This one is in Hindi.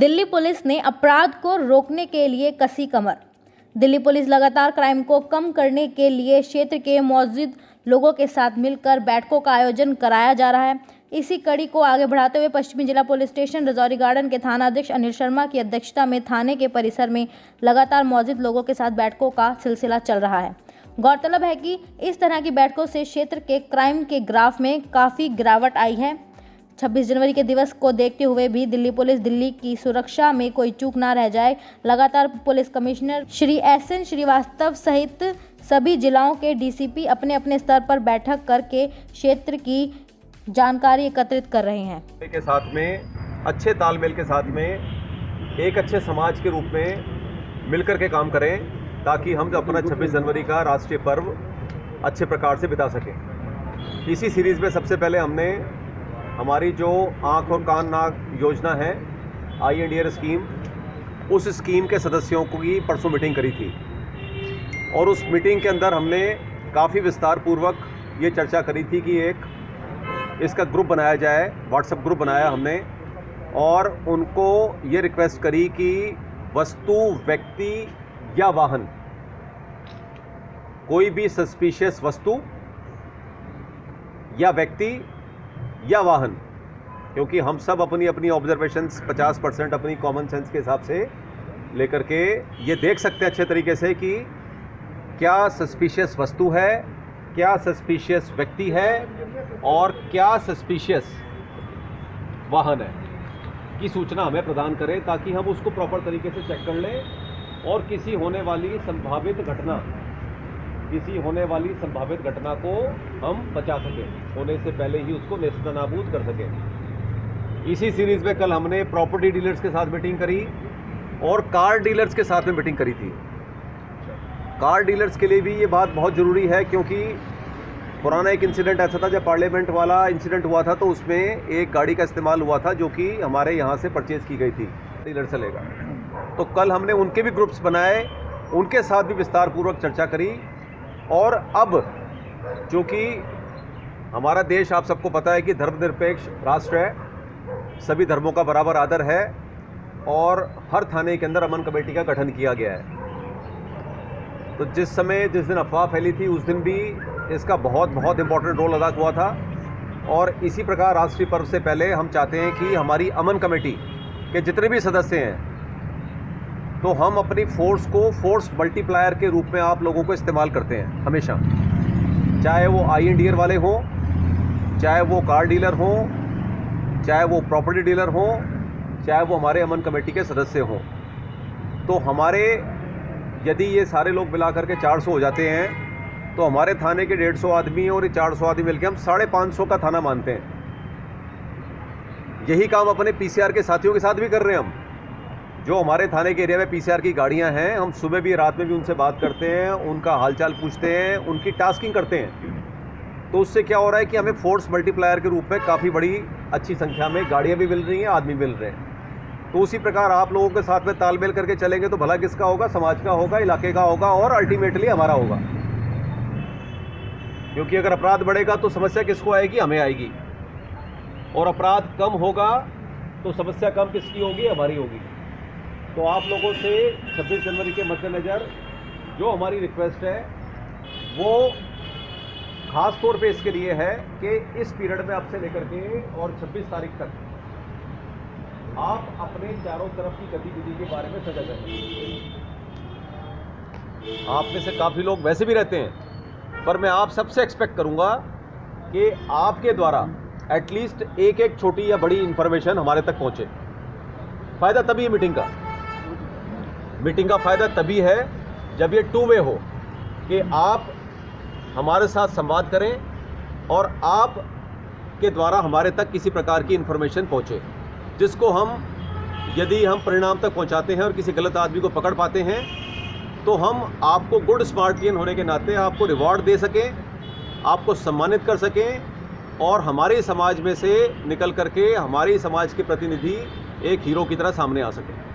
दिल्ली पुलिस ने अपराध को रोकने के लिए कसी कमर। दिल्ली पुलिस लगातार क्राइम को कम करने के लिए क्षेत्र के मौजूद लोगों के साथ मिलकर बैठकों का आयोजन कराया जा रहा है। इसी कड़ी को आगे बढ़ाते हुए पश्चिमी जिला पुलिस स्टेशन रजौरी गार्डन के थाना अध्यक्ष अनिल शर्मा की अध्यक्षता में थाने के परिसर में लगातार मौजूद लोगों के साथ बैठकों का सिलसिला चल रहा है। गौरतलब है कि इस तरह की बैठकों से क्षेत्र के क्राइम के ग्राफ में काफ़ी गिरावट आई है। 26 जनवरी के दिवस को देखते हुए भी दिल्ली पुलिस दिल्ली की सुरक्षा में कोई चूक ना रह जाए, लगातार police commissioner Shri S N. Srivastava सहित सभी जिलाओं के डीसीपी अपने अपने स्तर पर बैठक करके क्षेत्र की जानकारी एकत्रित कर रहे हैं। के साथ में अच्छे तालमेल के साथ में एक अच्छे समाज के रूप में मिलकर के काम करें ताकि हम अपना 26 जनवरी का राष्ट्रीय पर्व अच्छे प्रकार से बिता सकें। इसी सीरीज़ में सबसे पहले हमने हमारी जो आँख और कान नाक योजना है आई एंड ईयर स्कीम, उस स्कीम के सदस्यों की परसों मीटिंग करी थी और उस मीटिंग के अंदर हमने काफ़ी विस्तार पूर्वक ये चर्चा करी थी कि एक इसका ग्रुप बनाया जाए, व्हाट्सएप ग्रुप बनाया हमने और उनको ये रिक्वेस्ट करी कि वस्तु, व्यक्ति या वाहन, कोई भी सस्पिशियस वस्तु या व्यक्ति या वाहन, क्योंकि हम सब अपनी अपनी ऑब्जर्वेशंस 50% अपनी कॉमन सेंस के हिसाब से लेकर के ये देख सकते हैं अच्छे तरीके से कि क्या सस्पिशियस वस्तु है, क्या सस्पिशियस व्यक्ति है और क्या सस्पिशियस वाहन है की सूचना हमें प्रदान करें ताकि हम उसको प्रॉपर तरीके से चेक कर लें और किसी होने वाली संभावित घटना को हम बचा सकें, होने से पहले ही उसको नेस्तनाबूद कर सकें। इसी सीरीज़ में कल हमने प्रॉपर्टी डीलर्स के साथ मीटिंग करी और कार डीलर्स के साथ में मीटिंग करी थी। कार डीलर्स के लिए भी ये बात बहुत ज़रूरी है क्योंकि पुराना एक इंसिडेंट ऐसा था, जब पार्लियामेंट वाला इंसिडेंट हुआ था तो उसमें एक गाड़ी का इस्तेमाल हुआ था जो कि हमारे यहाँ से परचेज़ की गई थी, डीलर से लेकर। तो कल हमने उनके भी ग्रुप्स बनाए, उनके साथ भी विस्तार पूर्वक चर्चा करी और अब चूँकि हमारा देश आप सबको पता है कि धर्मनिरपेक्ष राष्ट्र है, सभी धर्मों का बराबर आदर है और हर थाने के अंदर अमन कमेटी का गठन किया गया है। तो जिस दिन अफवाह फैली थी उस दिन भी इसका बहुत इम्पोर्टेंट रोल अदा हुआ था और इसी प्रकार राष्ट्रीय पर्व से पहले हम चाहते हैं कि हमारी अमन कमेटी के जितने भी सदस्य हैं तो हम अपनी फोर्स को फोर्स मल्टीप्लायर के रूप में आप लोगों को इस्तेमाल करते हैं हमेशा, चाहे वो आई एंड ईयर वाले हों, चाहे वो कार डीलर हों, चाहे वो प्रॉपर्टी डीलर हों, चाहे वो हमारे अमन कमेटी के सदस्य हों। तो हमारे यदि ये सारे लोग मिला करके 400 हो जाते हैं तो हमारे थाने के 150 आदमी और ये 400 आदमी मिलकर हम 550 का थाना मानते हैं। यही काम अपने पीसीआर के साथियों के साथ भी कर रहे हैं हम। जो हमारे थाने के एरिया में पीसीआर की गाड़ियां हैं, हम सुबह भी रात में भी उनसे बात करते हैं, उनका हालचाल पूछते हैं, उनकी टास्किंग करते हैं। तो उससे क्या हो रहा है कि हमें फोर्स मल्टीप्लायर के रूप में काफ़ी बड़ी अच्छी संख्या में गाड़ियां भी मिल रही हैं, आदमी मिल रहे हैं। तो उसी प्रकार आप लोगों के साथ में तालमेल करके चलेंगे तो भला किसका होगा? समाज का होगा, इलाके का होगा और अल्टीमेटली हमारा होगा। क्योंकि अगर अपराध बढ़ेगा तो समस्या किसको आएगी? हमें आएगी। और अपराध कम होगा तो समस्या कम किसकी होगी? हमारी होगी। तो आप लोगों से 26 जनवरी के मद्देनज़र जो हमारी रिक्वेस्ट है वो ख़ास तौर पे इसके लिए है कि इस पीरियड में आपसे लेकर के और 26 तारीख तक आप अपने चारों तरफ की गतिविधि के बारे में सजग रहें। आप में से काफ़ी लोग वैसे भी रहते हैं, पर मैं आप सबसे एक्सपेक्ट करूंगा कि आपके द्वारा एटलीस्ट एक छोटी या बड़ी इन्फॉर्मेशन हमारे तक पहुंचे। फ़ायदा तभी है मीटिंग का फ़ायदा तभी है जब ये 2 वे हो कि आप हमारे साथ संवाद करें और आप के द्वारा हमारे तक किसी प्रकार की इन्फॉर्मेशन पहुंचे, जिसको यदि हम परिणाम तक पहुंचाते हैं और किसी गलत आदमी को पकड़ पाते हैं तो हम आपको गुड स्मार्टियन होने के नाते आपको रिवॉर्ड दे सकें, आपको सम्मानित कर सकें और हमारे समाज में से निकल करके हमारे समाज के प्रतिनिधि एक हीरो की तरह सामने आ सकें।